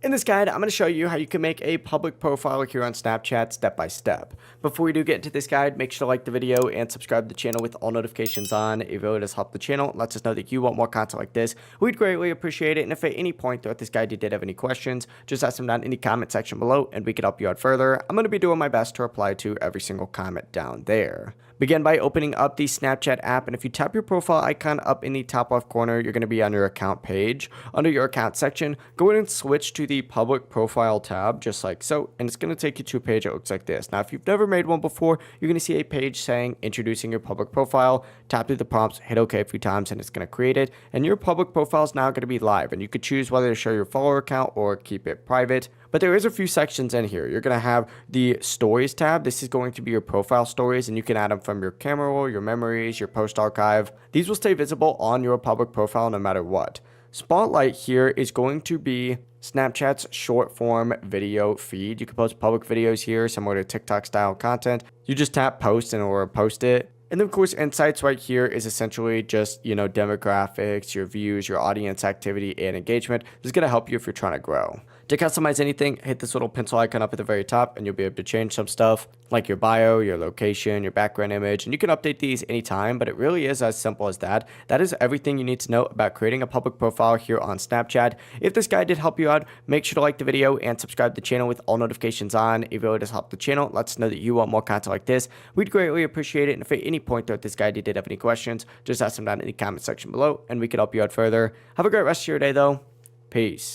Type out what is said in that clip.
In this guide, I'm going to show you how you can make a public profile here on Snapchat step by step. Before we do get into this guide, make sure to like the video and subscribe to the channel with all notifications on. It really does help the channel and lets us know that you want more content like this. We'd greatly appreciate it. And if at any point throughout this guide you did have any questions, just ask them down in the comment section below and we can help you out further. I'm going to be doing my best to reply to every single comment down there. Begin by opening up the Snapchat app, and if you tap your profile icon up in the top left corner, you're going to be on your account page. Under your account section, go ahead and switch to the public profile tab, just like so, and it's going to take you to a page that looks like this. Now, if you've never made one before, you're going to see a page saying introducing your public profile. Tap through the prompts, hit OK a few times, and it's going to create it. And your public profile is now going to be live, and you could choose whether to show your follower count or keep it private. But there is a few sections in here. You're going to have the stories tab. This is going to be your profile stories, and you can add them from your camera roll, your memories, your post archive. These will stay visible on your public profile no matter what. Spotlight here is going to be Snapchat's short form video feed. You can post public videos here, similar to TikTok style content. You just tap post and it will post it. And then, of course, insights right here is essentially just, demographics, your views, your audience activity, and engagement. This is going to help you if you're trying to grow. To customize anything, hit this little pencil icon up at the very top, and you'll be able to change some stuff like your bio, your location, your background image, and you can update these anytime, but it really is as simple as that. That is everything you need to know about creating a public profile here on Snapchat. If this guide did help you out, make sure to like the video and subscribe to the channel with all notifications on. It really does help the channel. It lets us know that you want more content like this. We'd greatly appreciate it, and if at any point throughout this guide you did have any questions, just ask them down in the comment section below, and we can help you out further. Have a great rest of your day, though. Peace.